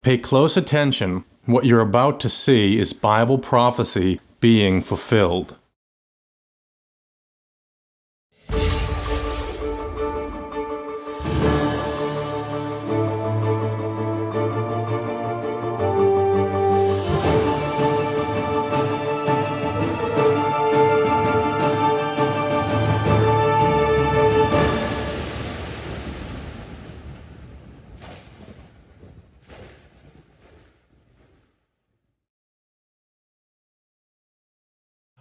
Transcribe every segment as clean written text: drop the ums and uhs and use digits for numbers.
Pay close attention. What you're about to see is Bible prophecy being fulfilled.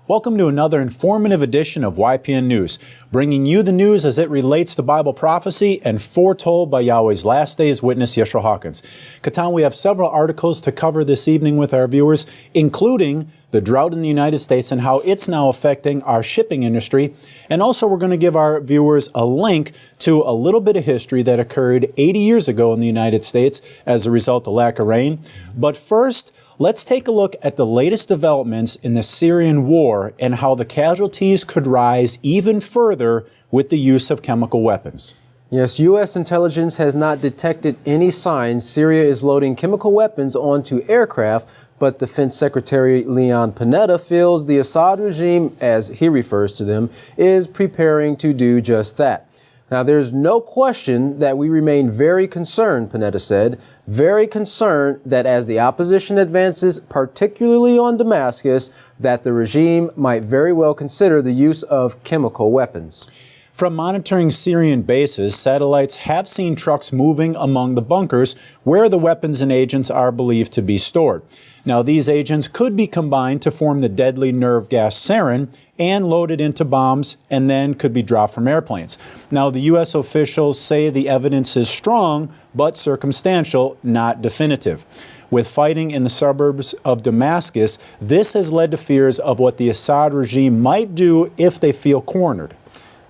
Welcome to another informative edition of YPN News, bringing you the news as it relates to Bible prophecy and foretold by Yahweh's last days witness, Yeshua Hawkins. Katan, we have several articles to cover this evening with our viewers, including the drought in the United States and how it's now affecting our shipping industry. And also we're going to give our viewers a link to a little bit of history that occurred 80 years ago in the United States as a result of lack of rain. But first, let's take a look at the latest developments in the Syrian war and how the casualties could rise even further with the use of chemical weapons. Yes, U.S. intelligence has not detected any signs Syria is loading chemical weapons onto aircraft, but Defense Secretary Leon Panetta feels the Assad regime, as he refers to them, is preparing to do just that. Now, there's no question that we remain very concerned, Panetta said, very concerned that as the opposition advances, particularly on Damascus, that the regime might very well consider the use of chemical weapons. From monitoring Syrian bases, satellites have seen trucks moving among the bunkers where the weapons and agents are believed to be stored. Now, these agents could be combined to form the deadly nerve gas sarin and loaded into bombs and then could be dropped from airplanes. Now, the U.S. officials say the evidence is strong, but circumstantial, not definitive. With fighting in the suburbs of Damascus, this has led to fears of what the Assad regime might do if they feel cornered.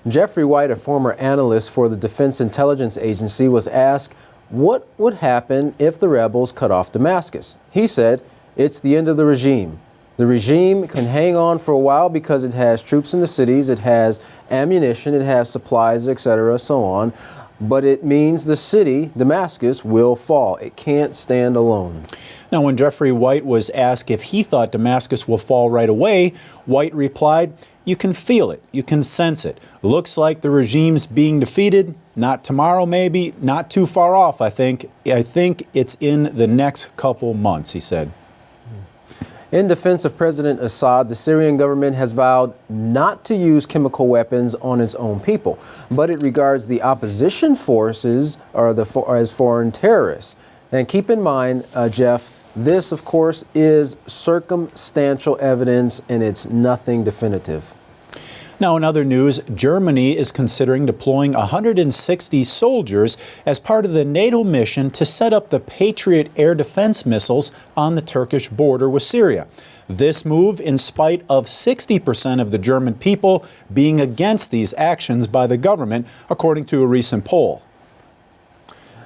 Jeffrey White, a former analyst for the Defense Intelligence Agency, was asked what would happen if the rebels cut off Damascus. He said, "It's the end of the regime. The regime can hang on for a while because it has troops in the cities, it has ammunition, it has supplies, etc., so on. But it means the city, Damascus, will fall. It can't stand alone." Now, when Jeffrey White was asked if he thought Damascus will fall right away, White replied, "You can feel it. You can sense it. Looks like the regime's being defeated. Not tomorrow, maybe. Not too far off, I think. I think it's in the next couple months," he said. In defense of President Assad, the Syrian government has vowed not to use chemical weapons on its own people, but it regards the opposition forces as foreign terrorists. And keep in mind, Jeff, this, of course, is circumstantial evidence and it's nothing definitive. Now, in other news, Germany is considering deploying 160 soldiers as part of the NATO mission to set up the Patriot Air Defense missiles on the Turkish border with Syria. This move in spite of 60% of the German people being against these actions by the government, according to a recent poll.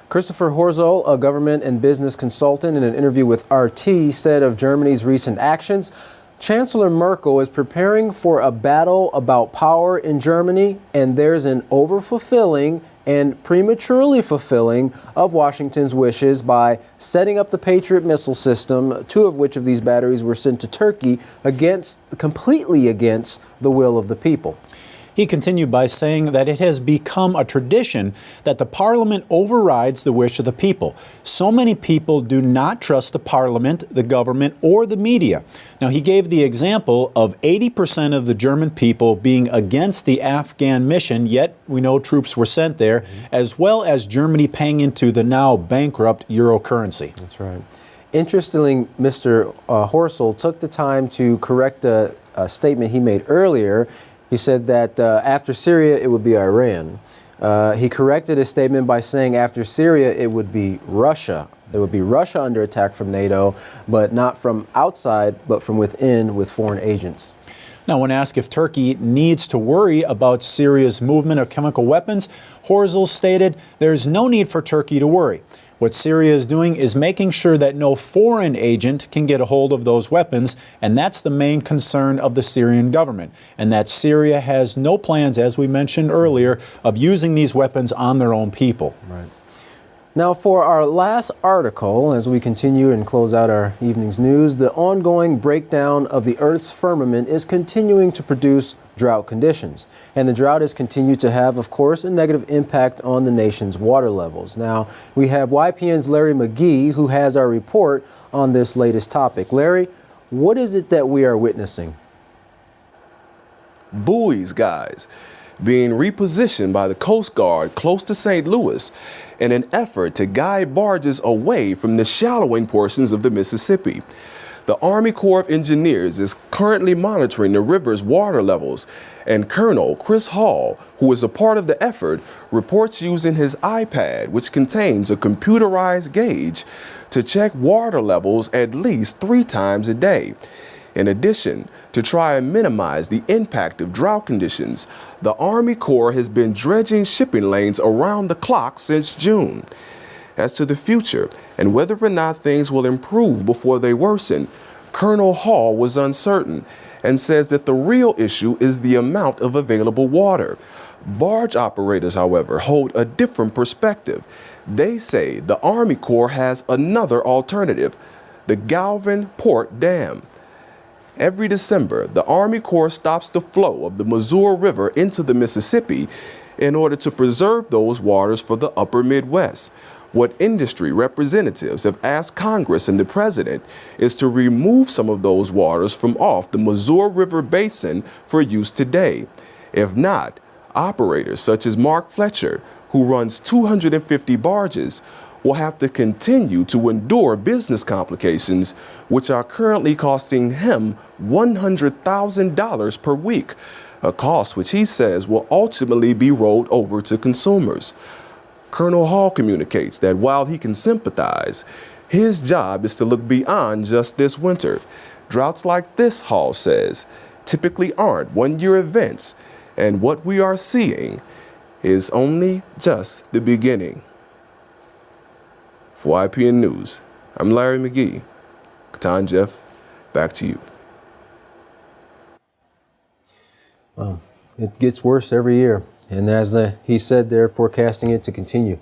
Christopher Horzel, a government and business consultant, in an interview with RT, said of Germany's recent actions, "Chancellor Merkel is preparing for a battle about power in Germany, and there's an overfulfilling and prematurely fulfilling of Washington's wishes by setting up the Patriot missile system, 2 of which of these batteries were sent to Turkey, completely against the will of the people." He continued by saying that it has become a tradition that the parliament overrides the wish of the people. So many people do not trust the parliament, the government, or the media. Now, he gave the example of 80% of the German people being against the Afghan mission, yet we know troops were sent there, as well as Germany paying into the now bankrupt euro currency. That's right. Interestingly, Mr. Horzel took the time to correct a statement he made earlier. He said that after Syria, it would be Iran. He corrected his statement by saying after Syria, it would be Russia. It would be Russia under attack from NATO, but not from outside, but from within with foreign agents. Now, when asked if Turkey needs to worry about Syria's movement of chemical weapons, Horzel stated there's no need for Turkey to worry. What Syria is doing is making sure that no foreign agent can get a hold of those weapons, and that's the main concern of the Syrian government, and that Syria has no plans, as we mentioned earlier, of using these weapons on their own people. Right. Now, for our last article, as we continue and close out our evening's news, the ongoing breakdown of the Earth's firmament is continuing to produce drought conditions. And the drought has continued to have, of course, a negative impact on the nation's water levels. Now, we have YPN's Larry McGee, who has our report on this latest topic. Larry, what is it that we are witnessing? Buoys, guys, being repositioned by the Coast Guard close to St. Louis in an effort to guide barges away from the shallowing portions of the Mississippi. The Army Corps of Engineers is currently monitoring the river's water levels, and Colonel Chris Hall, who is a part of the effort, reports using his iPad, which contains a computerized gauge, to check water levels at least 3 times a day. In addition, to try and minimize the impact of drought conditions, the Army Corps has been dredging shipping lanes around the clock since June. As to the future and whether or not things will improve before they worsen, Colonel Hall was uncertain and says that the real issue is the amount of available water. Barge operators, however, hold a different perspective. They say the Army Corps has another alternative, the Galvin Port Dam. Every December, the Army Corps stops the flow of the Missouri River into the Mississippi in order to preserve those waters for the upper Midwest. What industry representatives have asked Congress and the President is to remove some of those waters from off the Missouri River Basin for use today. If not, operators such as Mark Fletcher, who runs 250 barges, will have to continue to endure business complications, which are currently costing him $100,000 per week, a cost which he says will ultimately be rolled over to consumers. Colonel Hall communicates that while he can sympathize, his job is to look beyond just this winter. Droughts like this, Hall says, typically aren't one-year events, and what we are seeing is only just the beginning. For YPN News, I'm Larry McGee. Katan Jeff, back to you. Well, it gets worse every year. And as he said, they're forecasting it to continue.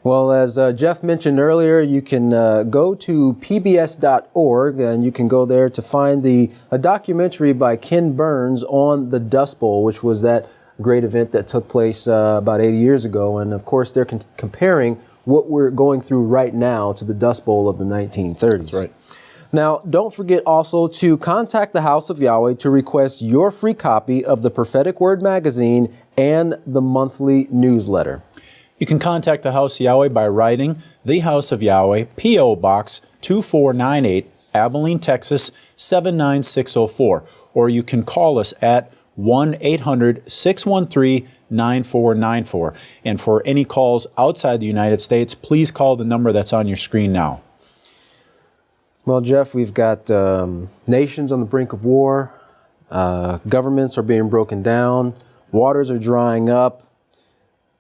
Well, as Jeff mentioned earlier, you can go to pbs.org and you can go there to find a documentary by Ken Burns on the Dust Bowl, which was that great event that took place about 80 years ago. And of course, they're comparing what we're going through right now to the Dust Bowl of the 1930s. That's right. Now, don't forget also to contact the House of Yahweh to request your free copy of the Prophetic Word magazine and the monthly newsletter. You can contact the House of Yahweh by writing The House of Yahweh, P.O. Box 2498, Abilene, Texas 79604, or you can call us at 1-800-613-9494. And for any calls outside the United States, please call the number that's on your screen now. Well, Jeff, we've got nations on the brink of war. Governments are being broken down. Waters are drying up.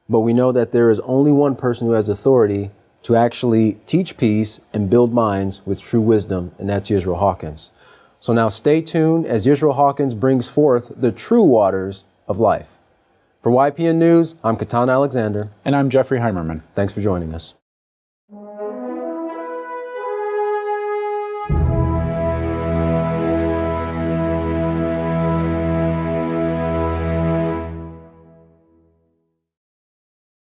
But we know that there is only one person who has authority to actually teach peace and build minds with true wisdom, and that's Israel Hawkins. So now stay tuned as Israel Hawkins brings forth the true waters of life. For YPN News, I'm Katan Alexander. And I'm Jeffrey Heimerman. Thanks for joining us.